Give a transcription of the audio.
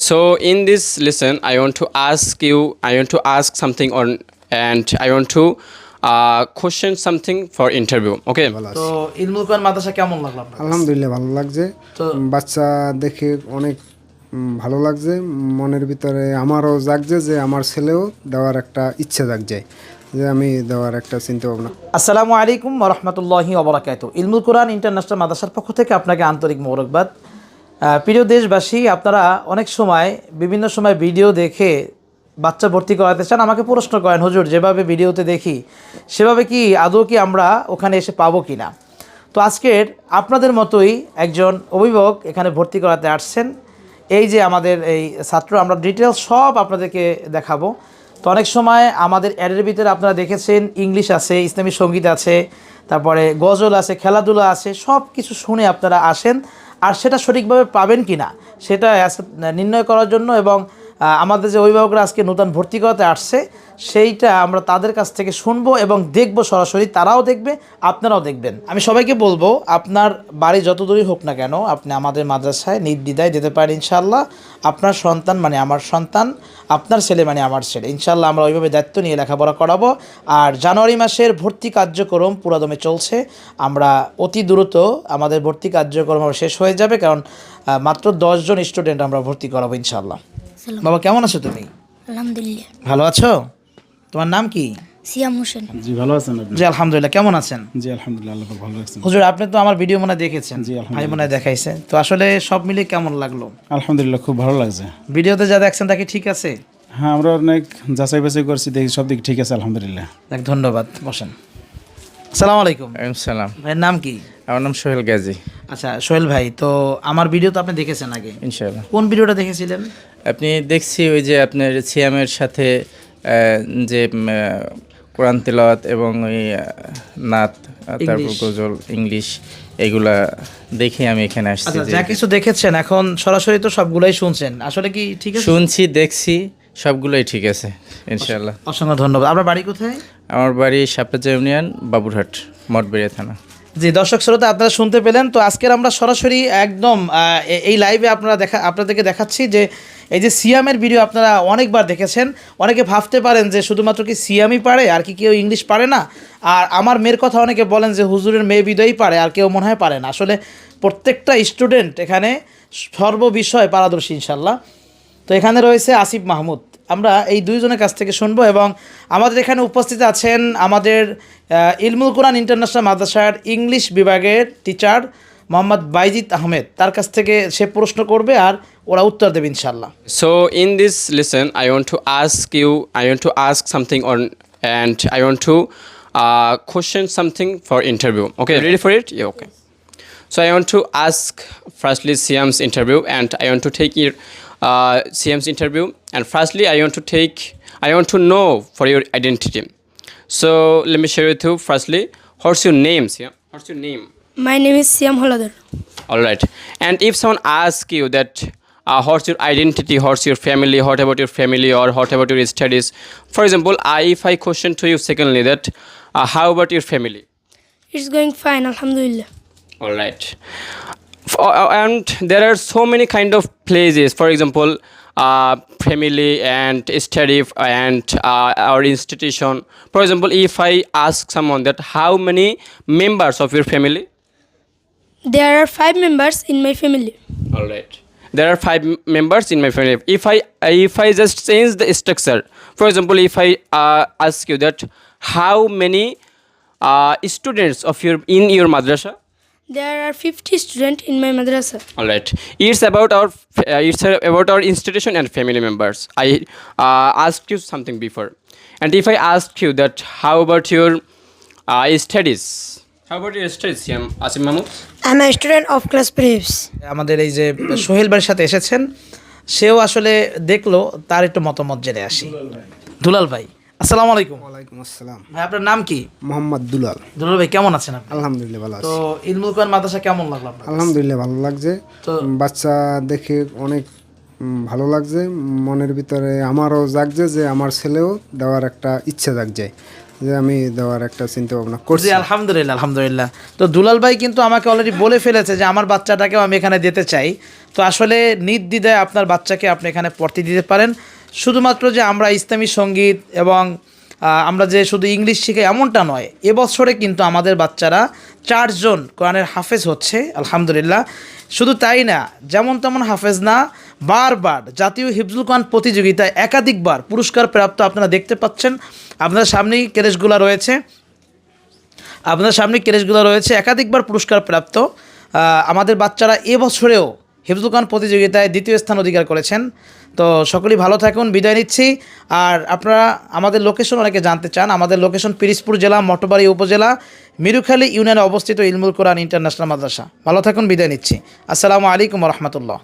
So in this lesson, I want to ask something on, and I want to question something for interview. Okay. ভালো তো আছি। ইলমুল কোরআন মাদ্রাসা কেমন লাগলো আপনার কাছে? আলহামদুলিল্লাহ ভালো লাগছে। তো- বাচ্চা দেখে অনেক ভালো লাগছে। মনের ভিতরে আমারও জাগছে যে আমার ছেলেও দেওয়ার একটা ইচ্ছে জাগছে, যে আমি দেওয়ার একটা চিন্তা ভাবনা। আসসালামু আলাইকুম ওয়া রাহমাতুল্লাহি ওয়া বারাকাতুহু। ইলমুল কোরআন ইন্টারন্যাশনাল মাদ্রাসার পক্ষ থেকে আপনাকে আন্তরিক মোবারকবাদ। প্রিয় দেশবাসী, আপনারা অনেক সময় বিভিন্ন সময় ভিডিও দেখে বাচ্চা ভর্তি করাতে চান, আমাকে প্রশ্ন করেন, হুজুর যেভাবে ভিডিওতে দেখি সেভাবে কি আদৌ কি আমরা ওখানে এসে পাবো কি না। তো আজকের আপনাদের মতোই একজন অভিভাবক এখানে ভর্তি করাতে আসছেন। এই যে আমাদের এই ছাত্র, আমরা ডিটেলস সব আপনাদেরকে দেখাবো। তো অনেক সময় আমাদের অ্যাডের ভিতরে আপনারা দেখেছেন ইংলিশ আছে, ইসলামী সঙ্গীত আছে, তারপরে গজল আছে, খেলাধুলা আছে, সব কিছু শুনে আপনারা আসেন। আর সেটা সঠিকভাবে পাবেন কি না সেটা নির্ণয় করার জন্য এবং আমাদের যে অভিভাবকরা আজকে নতুন ভর্তি করাতে আসছে সেইটা আমরা তাদের কাছ থেকে শুনবো এবং দেখবো সরাসরি, তারাও দেখবে, আপনারাও দেখবেন। আমি সবাইকে বলবো, আপনার বাড়ি যত দূরই হোক না কেন, আপনি আমাদের মাদ্রাসায় নির্দ্বিধায় যেতে পারেন ইনশাআল্লাহ। আপনার সন্তান মানে আমার সন্তান, আপনার ছেলে মানে আমার ছেলে, ইনশাআল্লাহ আমরা ওইভাবে দায়িত্ব নিয়ে লেখাপড়া করাবো। আর জানুয়ারি মাসের ভর্তি কার্যক্রম পুরাদমে চলছে। আমরা অতি দ্রুত আমাদের ভর্তি কার্যক্রম শেষ হয়ে যাবে, কারণ মাত্র 10 জন স্টুডেন্ট আমরা ভর্তি করাবো ইনশাআল্লাহ। বাবা কেমন আছো তুমি? আলহামদুলিল্লাহ। ভালো আছো? তোমার নাম কি? সিয়াম হোসেন। জি ভালো আছেন আপনি? জি আলহামদুলিল্লাহ। কেমন আছেন? জি আলহামদুলিল্লাহ, আল্লাহ পাক ভালো রাখছেন। হুজুর আপনি তো আমার ভিডিও মনে হয় দেখেছেন, জি, আলহামদুলিল্লাহ। ভাই মনে হয় দেখাইছে, তো আসলে সব মিলে কেমন লাগলো? আলহামদুলিল্লাহ খুব ভালো লাগছে। ভিডিওতে যা দেখছেন তা কি ঠিক আছে? হ্যাঁ, আমরা অনেক যাচাই বাছাই করছি, দেখি সব দিক ঠিক আছে আলহামদুলিল্লাহ। দেখ, ধন্যবাদ, বসেন। আসসালামু আলাইকুম। সালাম। ভাইয়ের নাম কি? আমার নাম সোহেল গাজী। আচ্ছা সোহেল ভাই, তো আমার ভিডিও তো আপনি দেখেছেন আগে, ইনশাআল্লাহ। কোন ভিডিওটা দেখেছিলেন? আপনি দেখছি ওই যে আপনার সিয়ামের সাথে যে কোরআন তেলাওয়াত এবং ওই নাত, তারপর ইংলিশ। গজল, ইংলিশ, এগুলা দেখে আমি এখানে আসছি। আচ্ছা, যে যা কিছু দেখেছেন এখন সরাসরি তো সবগুলাই শুনছেন, আসলে কি ঠিক আছে? শুনছি, দেখছি, সবগুলোই ঠিক আছে ইনশাআল্লাহ। অসংখ্য ধন্যবাদ। আপনার বাড়ি কোথায়? আমার বাড়ি শাপলা ইউনিয়ন, বাবুরহাট, মঠবেড়িয়া থানা। জি দর্শক শ্রোতা, আপনারা শুনতে পেলেন। তো আজকের আমরা সরাসরি একদম এই লাইভে আপনাদেরকে দেখাচ্ছি যে এই যে সিয়ামের ভিডিও আপনারা অনেকবার দেখেছেন। অনেকে ভাবতে পারেন যে শুধুমাত্র কি সিয়ামই পারে, আর কি কেউ ইংলিশ পারে না। আর আমার মেয়ের কথা অনেকে বলেন যে হুজুরের মেয়ে বিদয়ই পারে, আর কেউ মনে হয় পারে না। আসলে প্রত্যেকটা স্টুডেন্ট এখানে সর্ববিষয় পারদর্শী ইনশাল্লাহ। তো এখানে রয়েছে আসিফ মাহমুদ, আমরা এই দুইজনের কাছ থেকে শুনবো। এবং আমাদের এখানে উপস্থিত আছেন আমাদের ইলমুল কোরআন ইন্টারন্যাশনাল মাদ্রাসার ইংলিশ বিভাগের টিচার মোহাম্মদ বাইজিদ আহমেদ, তার কাছ থেকে সে প্রশ্ন করবে আর ওরা উত্তর দেবে ইনশাল্লাহ। So in this lesson, I want to ask something on, and I want to question something for interview. Okay, ready for it? Yeah, okay. So I want to ask firstly Siam's interview, and I want to take your Siam's interview. And firstly, I want to know for your identity. So let me share with you. Firstly, what's your name, Siam? What's your name? My name is Siam Holadar. All right. And if someone asks you that, what's your identity, what's your family, what about your family, or what about your studies? For example, if I question to you secondly that, how about your family? It's going fine, Alhamdulillah. All right. And there are so many kind of places. For example, family and study and our institution. For example, if I ask someone that how many members of your family? There are 5 members in my family. All right. There are 5 members in my family. If I just change the structure, for example, if I ask you that how many students of in your madrasa? There are 50 students in my madrasa. All right. It's about our institution and family members. I asked you something before, and if I ask you that how about your studies? How about your studies, Asim Mahmood? I'm a student of class preps. আমাদের এই যে সোহেল ভাইয়ের সাথে এসেছেন, সেও আসলে দেখলো, তার একটু মতামত জেনে আসি। দুলাল ভাই, আসসালামু আলাইকুম। ওয়ালাইকুম আসসালাম। ভাই আপনার নাম কি? মোহাম্মদ দুলাল। দুলাল ভাই কেমন আছেন আপনি? আলহামদুলিল্লাহ ভালো তো আছি। ইলমুল কোরআন মাদ্রাসা কেমন লাগলো আপনার? আলহামদুলিল্লাহ ভালো লাগছে। তো- বাচ্চা দেখে অনেক ভালো লাগছে। মনের ভিতরে আমারও জাগছে যে আমার ছেলেও দেওয়ার একটা ইচ্ছে জাগছে, যে আমি দেওয়ার একটা চিন্তা ভাবনা করছি। জি আলহামদুলিল্লাহ আলহামদুলিল্লাহ। তো দুলাল ভাই কিন্তু আমাকে অলরেডি বলে ফেলেছে যে আমার বাচ্চাটাকেও আমি এখানে দিতে চাই। তো আসলে নির্দ্বিধায় আপনার বাচ্চাকে আপনি এখানে পড়তে দিতে পারেন। শুধুমাত্র যে আমরা ইসলামী সঙ্গীত এবং আমরা যে শুধু ইংলিশ শিখে এমনটা নয়, এবছরে কিন্তু আমাদের বাচ্চারা 4 জন কোরআনের হাফেজ হচ্ছে আলহামদুলিল্লাহ। শুধু তাই না, যেমন তেমন হাফেজ না, বারবার জাতীয় হিফজুল কোরআন প্রতিযোগিতায় একাধিকবার পুরস্কার প্রাপ্ত আপনারা দেখতে পাচ্ছেন। আপনাদের সামনেই ক্রেশগুলো রয়েছে, একাধিকবার পুরস্কার প্রাপ্ত আমাদের বাচ্চারা এবছরেও হিফজুল কোরআন প্রতিযোগিতায় 2য় স্থান অধিকার করেছেন। তো সকলেই ভালো থাকুন, বিদায় নিচ্ছি। আর আপনারা আমাদের লোকেশন অনেকে জানতে চান, আমাদের লোকেশন পিরিজপুর জেলা, মঠবাড়ি উপজেলা, মিরুখালী ইউনিয়নে অবস্থিত ইলমুল কোরআন ইন্টারন্যাশনাল মাদ্রাসা। ভালো থাকুন, বিদায় নিচ্ছি। আসসালামু আলাইকুম রহমতুল্লাহ।